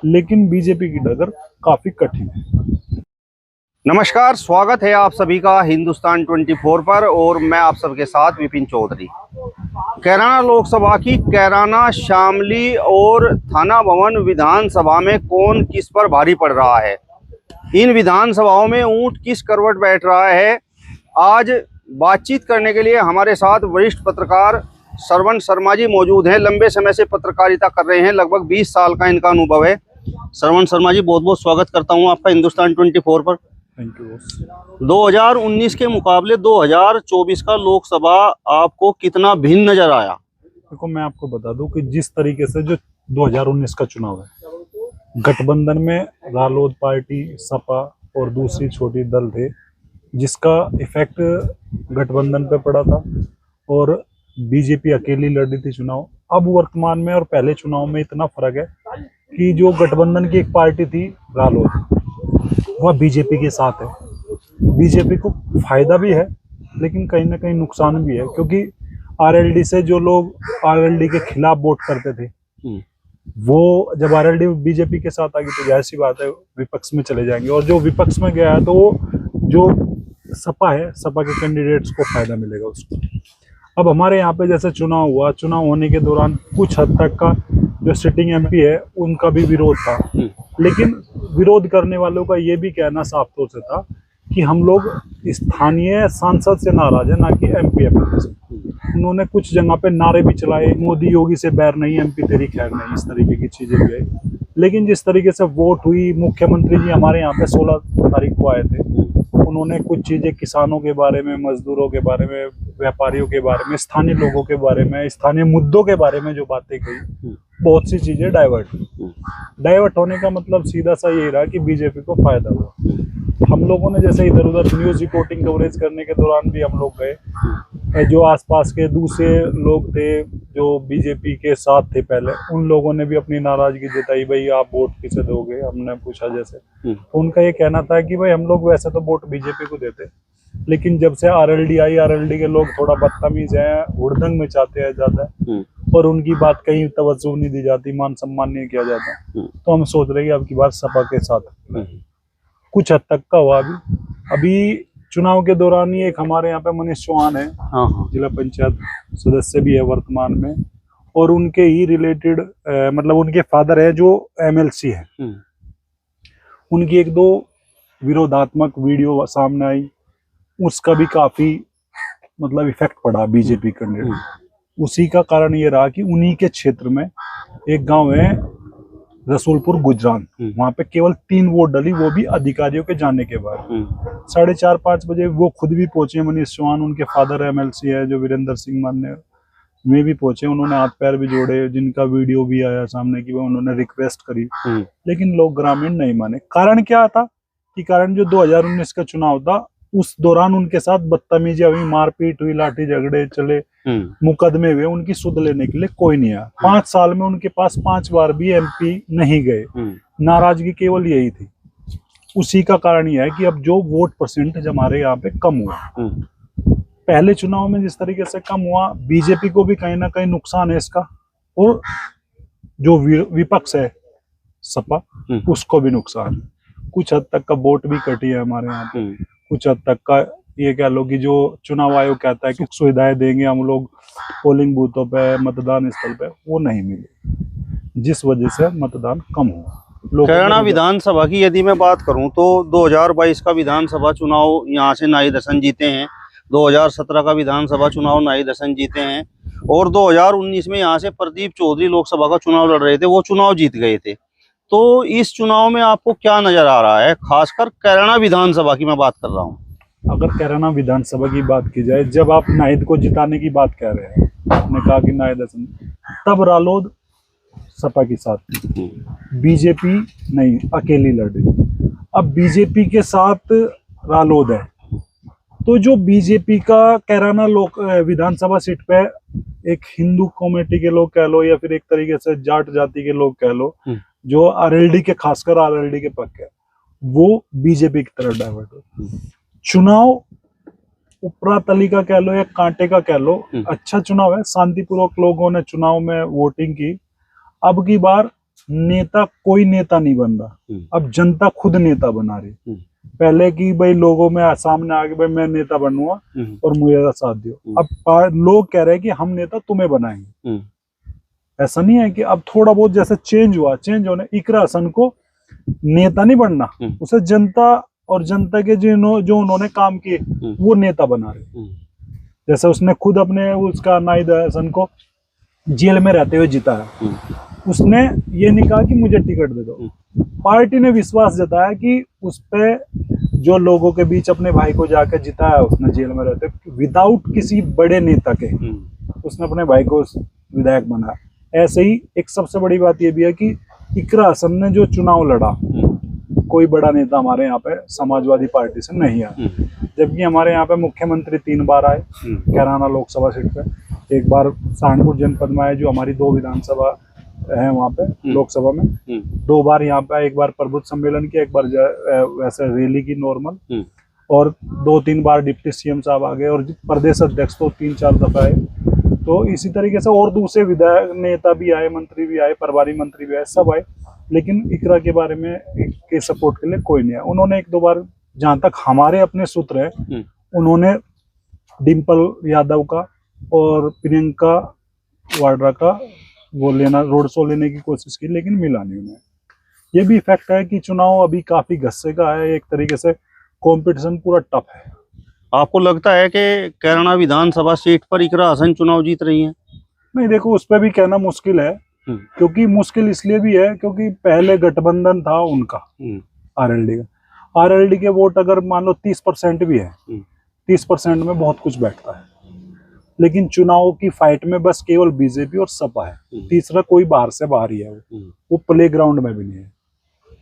लेकिन बीजेपी की डगर काफी कठिन है। नमस्कार, स्वागत है आप सभी का हिंदुस्तान 24 पर और मैं आप सबके साथ विपिन चौधरी। कैराना लोकसभा की कैराना, शामली और थाना भवन विधानसभा में कौन किस पर भारी पड़ रहा है, इन विधानसभाओं में ऊंट किस करवट बैठ रहा है, आज बातचीत करने के लिए हमारे साथ वरिष्ठ पत्रकार श्रवण शर्मा जी मौजूद हैं। लंबे समय से पत्रकारिता कर रहे हैं, लगभग 20 साल का इनका अनुभव है। श्रवण शर्मा जी, बहुत बहुत स्वागत करता हूं आपका हिंदुस्तान 24 पर। Thank you. 2019 के मुकाबले 2024 का लोकसभा आपको कितना भिन्न नजर आया? देखो, मैं आपको बता दूं कि जिस तरीके से जो 2019 का चुनाव है, गठबंधन में रालोद पार्टी, सपा और दूसरी छोटी दल थे, जिसका इफेक्ट गठबंधन पे पड़ा था और बीजेपी अकेली लड़ रही थी चुनाव। अब वर्तमान में और पहले चुनाव में इतना फर्क है कि जो गठबंधन की एक पार्टी थी रालोद, वह बीजेपी के साथ है। बीजेपी को फायदा भी है लेकिन कहीं ना कहीं नुकसान भी है, क्योंकि आरएलडी से जो लोग आरएलडी के खिलाफ वोट करते थे, वो जब आरएलडी बीजेपी के साथ आ गई तो जाहिर सी बात है विपक्ष में चले जाएंगे, और जो विपक्ष में गया है तो वो जो सपा है, सपा के कैंडिडेट्स को फायदा मिलेगा उसको। अब हमारे यहाँ पे जैसे चुनाव हुआ, चुनाव होने के दौरान कुछ हद तक का जो सिटिंग एमपी है उनका भी विरोध था, लेकिन विरोध करने वालों का ये भी कहना साफ तौर से था कि हम लोग स्थानीय सांसद से नाराज है, ना कि एमपी से। उन्होंने कुछ जगह पे नारे भी चलाए, मोदी योगी से बैर नहीं, एमपी तेरी खैर नहीं, इस तरीके की चीजें भी आई। लेकिन जिस तरीके से वोट हुई, मुख्यमंत्री जी हमारे यहाँ पे 16 तारीख को आए थे, उन्होंने कुछ चीजें किसानों के बारे में, मजदूरों के बारे में, व्यापारियों के बारे में, स्थानीय लोगों के बारे में, स्थानीय मुद्दों के बारे में जो बातें कही, बहुत सी चीजें डाइवर्ट होने का मतलब सीधा सा यही रहा कि बीजेपी को फायदा हुआ। हम लोगों ने जैसे इधर उधर न्यूज रिपोर्टिंग कवरेज करने के दौरान भी हम लोग गए, जो आसपास के दूसरे लोग थे जो बीजेपी के साथ थे पहले, उन लोगों ने भी अपनी नाराजगी जताई, भाई आप वोट किसे दोगे, हमने पूछा जैसे, तो उनका ये कहना था कि भाई हम लोग वैसे तो वोट बीजेपी को देते, लेकिन जब से आरएलडी आई, आरएलडी के लोग थोड़ा बदतमीज हैं, हुड़दंग में चाहते हैं ज्यादा, और उनकी बात कहीं तवज्जो नहीं दी जाती, मान सम्मान नहीं किया जाता, तो हम सोच रहे हैं कि अब की बार सपा के साथ कुछ हद तक का हुआ। अभी चुनाव के दौरान ही एक हमारे यहाँ पे मनीष चौहान है, जिला पंचायत सदस्य भी है वर्तमान में, और उनके ही रिलेटेड मतलब उनके फादर है जो एमएलसी है, उनकी एक दो विरोधात्मक वीडियो सामने आई, उसका भी काफी मतलब इफेक्ट पड़ा बीजेपी कैंडिडेट। उसी का कारण ये रहा कि उन्हीं के क्षेत्र में एक गांव है रसूलपुर गुजरान, वहां पे केवल 3 वोट डली, वो भी अधिकारियों के जाने के बाद। 4:30-5 बजे वो खुद भी पहुंचे, मनीष चौहान, उनके फादर एमएलसी है जो वीरेंद्र सिंह मान्य में भी पहुंचे, उन्होंने हाथ पैर भी जोड़े, जिनका वीडियो भी आया सामने कि वो उन्होंने रिक्वेस्ट करी, लेकिन लोग ग्रामीण नहीं माने। कारण क्या था कि कारण जो 2019 का चुनाव था उस दौरान उनके साथ बदतमीजी हुई, मारपीट हुई, लाठी झगड़े चले, मुकदमे हुए, उनकी सुध लेने के लिए कोई नहीं आया। 5 साल में उनके पास 5 बार भी एमपी नहीं गए, नाराजगी केवल यही थी। उसी का कारण यह है कि अब जो वोट परसेंटेज हमारे यहाँ पे कम हुआ, पहले चुनाव में जिस तरीके से कम हुआ, बीजेपी को भी कहीं ना कहीं नुकसान है इसका, और जो विपक्ष है सपा, उसको भी नुकसान। कुछ हद तक का वोट भी कटी है हमारे यहाँ पे, कुछ हद तक का ये कह लो कि जो चुनाव आयोग कहता है कि सुविधाएं देंगे हम लोग पोलिंग बूथों पे, मतदान स्थल पे, वो नहीं मिली, जिस वजह से मतदान कम हुआ। कैराना विधानसभा की यदि मैं बात करूं तो 2022 का विधानसभा चुनाव यहाँ से नाई दर्शन जीते हैं, 2017 का विधानसभा चुनाव नाई दर्शन जीते हैं, और 2019 में यहाँ से प्रदीप चौधरी लोकसभा का चुनाव लड़ रहे थे, वो चुनाव जीत गए थे। तो इस चुनाव में आपको क्या नजर आ रहा है, खासकर कैराना विधानसभा की मैं बात कर रहा हूँ? अगर कैराना विधानसभा की बात की जाए, जब आप नाहिद को जिताने की बात कह रहे हैं, आपने कहा कि नाहिद हसन, तब रालोद सपा के साथ, बीजेपी नहीं, अकेली लड़ रही। अब बीजेपी के साथ रालोद है, तो जो बीजेपी का कैराना विधानसभा सीट पे एक हिंदू कम्युनिटी के लोग कह लो, या फिर एक तरीके से जाट जाति के लोग कह लो, जो आरएलडी के, खासकर आरएलडी के पक्ष है, वो बीजेपी की तरफ डाइवर्ट हो। चुनाव उपरा तली का कह लो या कांटे का कह लो, अच्छा चुनाव है, शांतिपूर्वक लोगों ने चुनाव में वोटिंग की। अब की बार नेता कोई नेता नहीं बन रहा, अब जनता खुद नेता बना रही। पहले की भाई लोगों में सामने आके भाई मैं नेता बनूंगा और मुझे साथ दियो, अब लोग कह रहे हैं कि हम नेता तुम्हें बनाएंगे। ऐसा नहीं है कि अब थोड़ा बहुत जैसे चेंज हुआ, चेंज होने इकरा हसन को नेता नहीं बनना, उसे जनता और जनता के जो उन्होंने काम किए वो नेता बना रहे। जैसे उसने खुद अपने उसका नाहिद हसन को जेल में रहते हुए जिताया, उसने ये नहीं कहा कि मुझे टिकट दे दो, पार्टी ने विश्वास जताया कि उस पे जो लोगों के बीच अपने भाई को जाकर जिताया उसने जेल में रहते विदाउट किसी बड़े नेता के, उसने अपने भाई को विधायक बनाया। ऐसे ही एक सबसे बड़ी बात ये भी है कि इकरा हसन ने जो चुनाव लड़ा, कोई बड़ा नेता हमारे यहाँ पे समाजवादी पार्टी से नहीं आया, जबकि हमारे यहाँ पे मुख्यमंत्री 3 बार आए कैराना लोकसभा सीट पे, एक बार सहारनपुर जनपद में आए जो हमारी 2 विधानसभा है वहाँ पे लोकसभा में, 2 बार यहाँ पे, एक बार प्रबुद्ध सम्मेलन की, एक बार वैसे रैली की नॉर्मल, और 2-3 बार डिप्टी सीएम साहब आ गए, और प्रदेश अध्यक्ष तो 3-4 दफा आए। तो इसी तरीके से और दूसरे विधायक नेता भी आए, मंत्री भी आए, प्रभारी मंत्री भी आए, सब आए, लेकिन इकरा के बारे में के सपोर्ट के लिए कोई नहीं आया। उन्होंने 1-2 बार, जहाँ तक हमारे अपने सूत्र है, उन्होंने डिम्पल यादव का और प्रियंका वाड्रा का वो लेना, रोड शो लेने की कोशिश की, लेकिन मिला नहीं उन्हें। ये भी इफेक्ट है कि चुनाव अभी काफी गस्से का है, एक तरीके से कंपटीशन पूरा टफ है। आपको लगता है कि कैराना विधानसभा सीट पर इकरा हसन चुनाव जीत रही हैं? नहीं, देखो उस पर भी कहना मुश्किल है, क्योंकि मुश्किल इसलिए भी है क्योंकि पहले गठबंधन था उनका आरएलडी का, आरएलडी के वोट अगर मान लो 30% भी है, 30% में बहुत कुछ बैठता है, लेकिन चुनाव की फाइट में बस केवल बीजेपी और सपा है, तीसरा कोई बाहर से बाहर ही है, वो प्ले ग्राउंड में भी नहीं है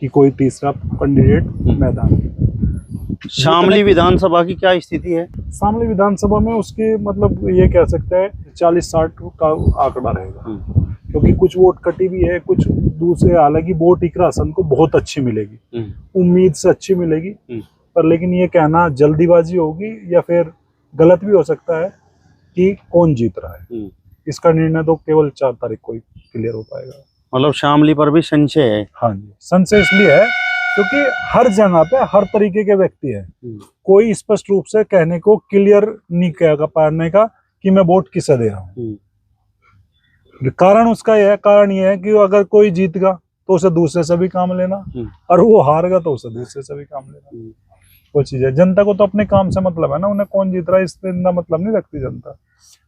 कि कोई तीसरा कैंडिडेट मैदान में। शामली विधानसभा की क्या स्थिति है? शामली विधानसभा में उसके मतलब ये कह सकते हैं 40-60 का आंकड़ा रहेगा, क्योंकि कुछ वोट कटी भी है, कुछ दूसरे, हालांकि वोट इकरा हसन को बहुत अच्छी मिलेगी, उम्मीद से अच्छी मिलेगी, पर लेकिन ये कहना जल्दीबाजी होगी या फिर गलत भी हो सकता है कि कौन जीत रहा है। इसका निर्णय तो केवल 4 तारीख को ही क्लियर हो पाएगा। मतलब शामली पर भी संशय है? हाँ जी, संशय इसलिए है क्योंकि हर जगह पे हर तरीके के व्यक्ति है, कोई स्पष्ट रूप से कहने को क्लियर नहीं कहेगा पाने का कि मैं वोट किसे दे रहा हूँ। कारण उसका यह है, कारण ये है कि अगर कोई जीतगा तो उसे दूसरे से भी काम लेना, और वो हारगा तो उसे दूसरे से भी काम लेना, वो चीज है। जनता को तो अपने काम से मतलब है ना, उन्हें कौन जीत रहा है इससे इतना मतलब नहीं रखती जनता।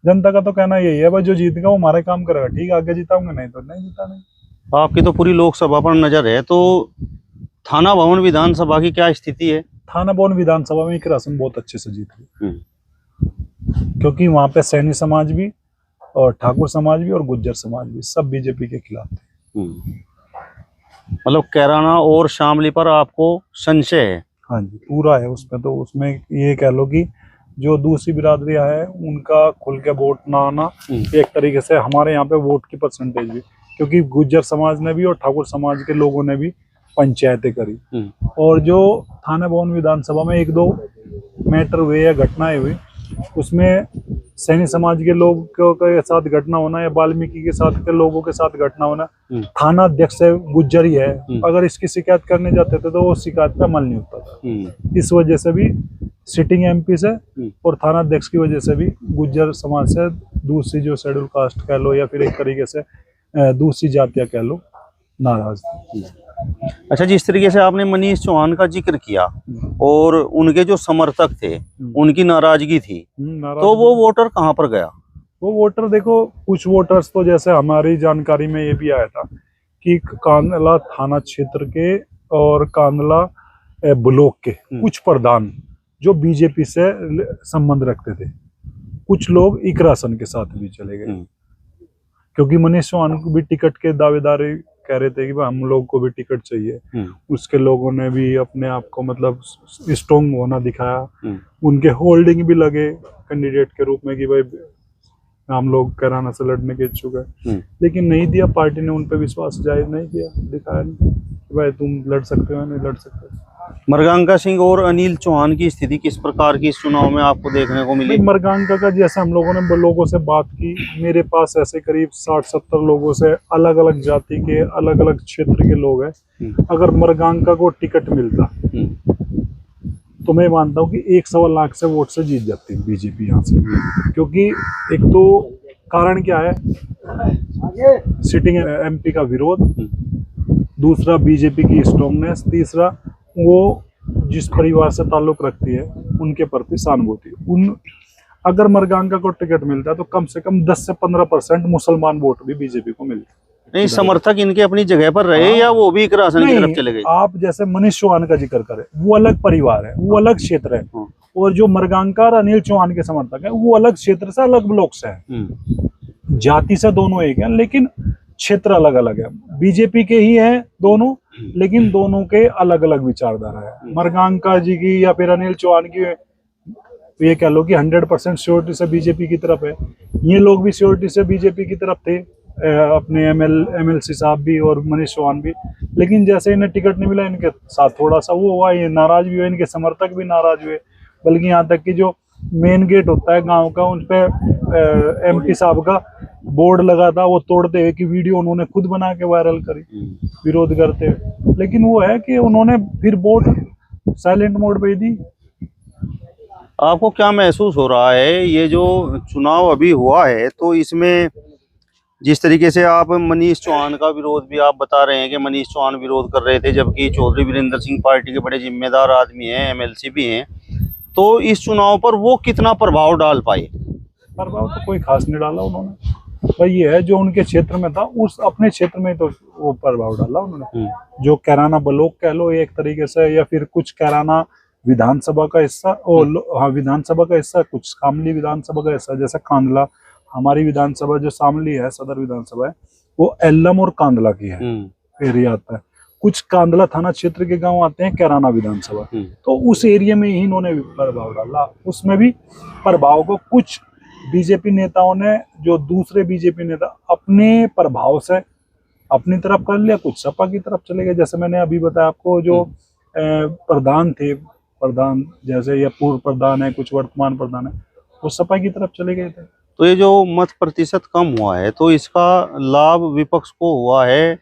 जनता का तो कहना यही है भाई जो जीतेगा वो हमारे काम करेगा, ठीक है, आगे जिताऊंगा, नहीं तो नहीं जीता नहीं। आपकी तो पूरी लोकसभा पर नजर है, तो थाना भवन विधानसभा की क्या स्थिति है? थाना भवन विधानसभा में इकरा हसन बहुत अच्छे से जीत गई, क्योंकि वहां पे सैनी समाज भी और ठाकुर समाज भी और गुज्जर समाज भी सब बीजेपी के खिलाफ थे। मतलब कैराना और शामली पर आपको संशय है? हाँ जी, पूरा है उसमें। तो उसमें ये कह लो कि जो दूसरी बिरादरियां है उनका खुल के वोट ना आना, एक तरीके से हमारे यहाँ पे वोट की परसेंटेज भी, क्योंकि गुज्जर समाज ने भी और ठाकुर समाज के लोगों ने भी पंचायतें करी, और जो थाना भवन विधानसभा में 1-2 मैटर हुए या घटनाएं हुई, उसमें सैनी समाज के लोगों के साथ घटना होना या वाल्मीकि के साथ के लोगों के साथ घटना होना, थाना अध्यक्ष है गुज्जर ही है, अगर इसकी शिकायत करने जाते थे तो वो शिकायत पे अमल नहीं होता था। इस वजह से भी सिटिंग एमपी से और थाना अध्यक्ष की वजह से भी गुज्जर समाज से दूसरी जो शेड्यूल कास्ट कह लो या फिर एक तरीके से दूसरी जातियां कह लो नाराज थी। अच्छा, जिस तरीके से आपने मनीष चौहान का जिक्र किया और उनके जो समर्थक थे उनकी नाराजगी थी, तो वो वोटर कहाँ पर गया? वो वोटर देखो, कुछ वोटर्स तो जैसे हमारी जानकारी में ये भी आया था कि कांदला थाना क्षेत्र के और कांदला ब्लॉक के कुछ प्रधान जो बीजेपी से संबंध रखते थे, कुछ लोग इकरा हसन के साथ भी चले गए, क्योंकि मनीष चौहान को भी टिकट के दावेदारी कह रहे थे कि भाई हम लोग को भी टिकट चाहिए। उसके लोगों ने भी अपने आप को मतलब स्ट्रॉन्ग होना दिखाया, उनके होल्डिंग भी लगे कैंडिडेट के रूप में कि भाई हम लोग कैराना से लड़ने के इच्छुक है, लेकिन नहीं दिया, पार्टी ने उन पर विश्वास जाहिर नहीं किया, दिखाया नहीं कि भाई तुम लड़ सकते हो नहीं लड़ सकते। मृगांका सिंह और अनिल चौहान की स्थिति किस प्रकार की इस चुनाव में आपको देखने को मिली? मृगांका का जैसे हम लोगों ने लोगों से बात की, मेरे पास ऐसे करीब 60-70 लोगों से अलग अलग जाति के अलग अलग क्षेत्र के लोग हैं। अगर मृगांका को टिकट मिलता तो मैं मानता हूँ कि 1-1.25 लाख से वोट से जीत जाती है बीजेपी यहाँ से। क्योंकि एक तो कारण क्या है, सिटिंग एमपी का विरोध, दूसरा बीजेपी की स्ट्रांगनेस, तीसरा वो जिस परिवार से ताल्लुक रखती है उनके प्रति सहानुभूति। अगर मृगांका को टिकट मिलता है तो कम से कम 10 से 15% मुसलमान वोट भी बीजेपी को मिलते। नहीं, समर्थक इनके अपनी जगह पर रहे या वो भी राशन की तरफ चले गए? आप जैसे मनीष चौहान का जिक्र करें, वो अलग परिवार है, वो अलग क्षेत्र है, और जो मृगांका और अनिल चौहान के समर्थक है वो अलग क्षेत्र से अलग ब्लॉक से है। जाति से दोनों एक है लेकिन क्षेत्र अलग अलग है। बीजेपी के ही है दोनों, लेकिन दोनों के अलग अलग विचारधारा है। मृगांका जी की या फिर अनिल चौहान की ये कह लो कि 100% श्योरिटी से बीजेपी की तरफ है। ये लोग भी श्योरिटी से बीजेपी की तरफ थे, अपने एमएलसी साहब भी और मनीष चौहान भी। लेकिन जैसे इन्हें टिकट नहीं मिला, इनके साथ थोड़ा सा वो हुआ, ये नाराज भी हुए, इनके समर्थक भी नाराज हुए। बल्कि यहाँ तक कि जो मेन गेट होता है गांव का, उन पे एमपी साहब का बोर्ड लगा था, वो तोड़ते हुए की वीडियो उन्होंने खुद बना के वायरल करी विरोध करते हुए। लेकिन वो है कि उन्होंने फिर वोट साइलेंट मोड पे दी। आपको क्या महसूस हो रहा है, ये जो चुनाव अभी हुआ है तो इसमें जिस तरीके से आप मनीष चौहान का विरोध भी आप बता रहे हैं कि मनीष चौहान विरोध कर रहे थे, जबकि चौधरी वीरेंद्र सिंह पार्टी के बड़े जिम्मेदार आदमी हैं, एमएलसी भी हैं, तो इस चुनाव पर वो कितना प्रभाव डाल पाए? प्रभाव तो कोई खास नहीं डाला उन्होंने। भाई ये है जो उनके क्षेत्र में था, उस अपने क्षेत्र में तो वो प्रभाव डाला उन्होंने। जो कैराना ब्लॉक कह लो एक तरीके से, या फिर कुछ कैराना विधानसभा का हिस्सा, हाँ विधानसभा का हिस्सा, कुछ शामली विधानसभा का हिस्सा, जैसे कांदला हमारी विधानसभा जो शामली है सदर विधानसभा है, वो एल्लम और कांदला की है एरिया आता है। कुछ कांदला थाना क्षेत्र के गांव आते हैं कैराना विधानसभा, तो उस एरिया में ही इन्होंने प्रभाव डाला। उसमें भी प्रभाव को कुछ बीजेपी नेताओं ने, जो दूसरे बीजेपी नेता अपने प्रभाव से अपनी तरफ कर लिया, कुछ सपा की तरफ चले गए। जैसे मैंने अभी बताया आपको, जो प्रधान थे, प्रधान जैसे या पूर्व प्रधान है, कुछ वर्तमान प्रधान है, वो सपा की तरफ चले गए थे। तो ये जो मत प्रतिशत कम हुआ है तो इसका लाभ विपक्ष को हुआ है,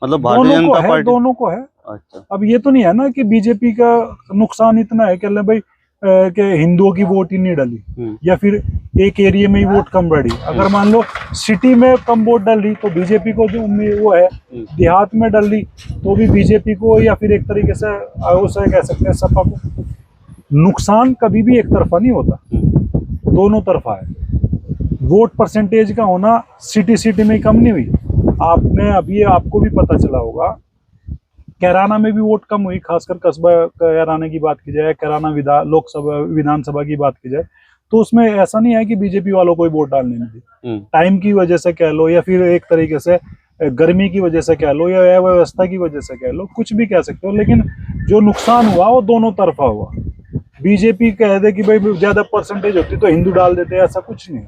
मतलब भारतीय जनता पार्टी? दोनों को है। अच्छा, अब ये तो नहीं है ना कि बीजेपी का नुकसान इतना है कि भाई कि हिंदुओं की वोट ही नहीं डली, या फिर एक एरिया में ही वोट कम बढ़ी। अगर मान लो सिटी में कम वोट डल रही तो बीजेपी को जो वो है, देहात में डल रही तो भी बीजेपी को, या फिर एक तरीके से उसे कह सकते हैं सपा को। नुकसान कभी भी एक तरफा नहीं होता, दोनों तरफा है। वोट परसेंटेज का होना सिटी में कम नहीं हुई। आपने अभी आपको भी पता चला होगा, कैराना में भी वोट कम हुई, खासकर कस्बा कैराना की बात की जाए, कैराना लोकसभा विधानसभा की बात की जाए, तो उसमें ऐसा नहीं है कि बीजेपी वालों को वोट डालने नहीं दी। टाइम की वजह से कह लो, या फिर एक तरीके से गर्मी की वजह से कह लो, या अव्यवस्था की वजह से कह लो, कुछ भी कह सकते हो। लेकिन जो नुकसान हुआ वो दोनों तरफा हुआ। बीजेपी कह दे कि भाई ज्यादा परसेंटेज होती तो हिंदू डाल देते, ऐसा कुछ नहीं।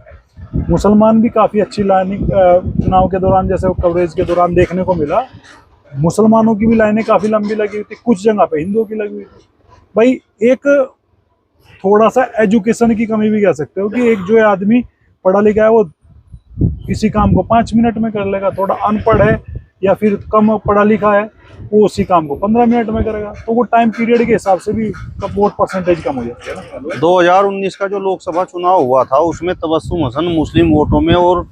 मुसलमान भी काफी अच्छी लाइनिंग चुनाव के दौरान, जैसे कवरेज के दौरान देखने को मिला, मुसलमानों की भी लाइनें काफी लंबी लगी हुई थी, कुछ जगह पे हिंदुओं की लगी हुई थी। भाई एक थोड़ा सा एजुकेशन की कमी भी कह सकते हो कि एक जो आदमी पढ़ा लिखा है वो किसी काम को 5 मिनट में कर लेगा, थोड़ा अनपढ़ है या फिर कम पढ़ा लिखा है वो उसी काम को 15 मिनट में करेगा। तो वो टाइम पीरियड के हिसाब से भी वोट परसेंटेज कम हो जाती है ना। 2019 का जो लोकसभा चुनाव हुआ था उसमें तबस्सुम हसन मुस्लिम वोटों में और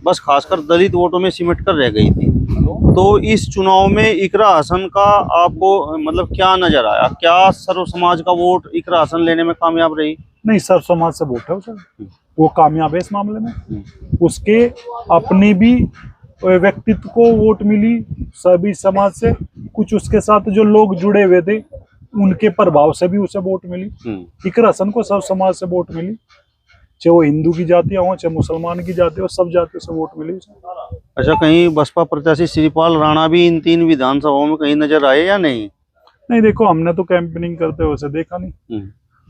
बस खासकर दलित वोटों में सिमट कर रह गई थी। तो इस चुनाव में इकरा हसन का आपको मतलब क्या नजर आया? क्या सर्व समाज का वोट इकरा हसन लेने में कामयाब रही? नहीं, सर्व समाज से वोट है उसे, वो कामयाब है इस मामले में। उसके अपने भी व्यक्तित्व को वोट मिली सभी समाज से, कुछ उसके साथ जो लोग जुड़े हुए थे उनके प्रभाव से भी उसे वोट मिली। इकरा हसन को सब समाज से वोट मिली, चाहे वो हिंदू की जातियां हो चाहे मुसलमान की जाति हो, सब जातियों से वोट मिली। अच्छा, कहीं बसपा प्रत्याशी श्रीपाल राणा भी इन 3 विधानसभाओं में कहीं नजर आए या नहीं? नहीं, देखो हमने तो कैंपेनिंग करते हुए उसे देखा नहीं।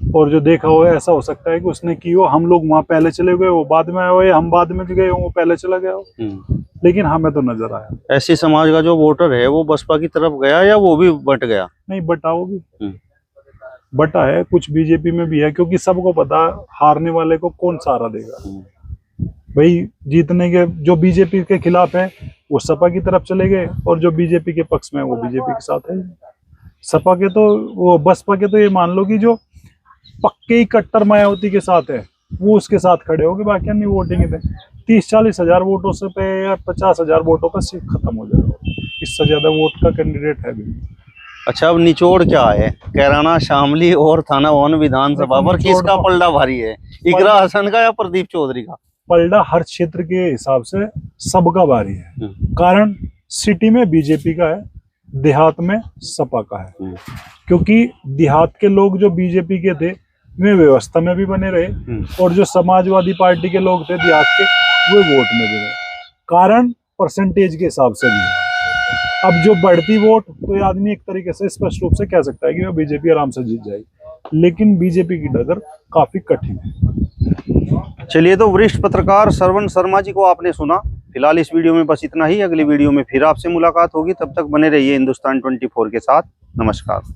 और जो देखा हो ऐसा हो सकता है कि उसने की हो, हम लोग वहां पहले चले गए, वो बाद में आए हो, या हम बाद में गए हो वो पहले चला गया हो, लेकिन हमें तो नजर आया। ऐसी समाज का जो वोटर है वो बसपा की तरफ गया या वो भी बट गया? नहीं, बटा वो भी बटा है, कुछ बीजेपी में भी है, क्योंकि सबको पता हारने वाले को कौन सहारा देगा। भाई जीतने के जो बीजेपी के खिलाफ है वो सपा की तरफ चले गए, और जो बीजेपी के पक्ष में है वो बीजेपी के साथ है। सपा के तो वो बसपा के तो ये मान लो कि जो पक्के ही कट्टर मायावती के साथ है वो उसके साथ खड़े हो गए, बाकी अन्य वोटिंग थे। 30-40 हजार वोटों से पे या 50 हजार वोटों पर सीट खत्म हो जाएगा, इससे ज्यादा वोट का कैंडिडेट है भी। अच्छा, अब निचोड़ क्या है कैराना, शामली और थाना भवन विधानसभा पर किसका पलड़ा भारी है? इकरा हसन का या प्रदीप चौधरी का? पलड़ा हर क्षेत्र के हिसाब से सबका भारी है। कारण सिटी में बीजेपी का है, देहात में सपा का है, क्योंकि देहात के लोग जो बीजेपी के थे वे व्यवस्था में भी बने रहे, और जो समाजवादी पार्टी के लोग थे देहात के वो वोट में भी रहे। कारण परसेंटेज के हिसाब से भी है। अब जो बढ़ती वोट तो ये आदमी एक तरीके से स्पष्ट रूप से कह सकता है कि वह बीजेपी आराम से जीत जाएगी, लेकिन बीजेपी की डगर काफी कठिन है। चलिए, तो वरिष्ठ पत्रकार श्रवण शर्मा जी को आपने सुना। फिलहाल इस वीडियो में बस इतना ही। अगली वीडियो में फिर आपसे मुलाकात होगी, तब तक बने रहिए हिंदुस्तान 24 के साथ। नमस्कार।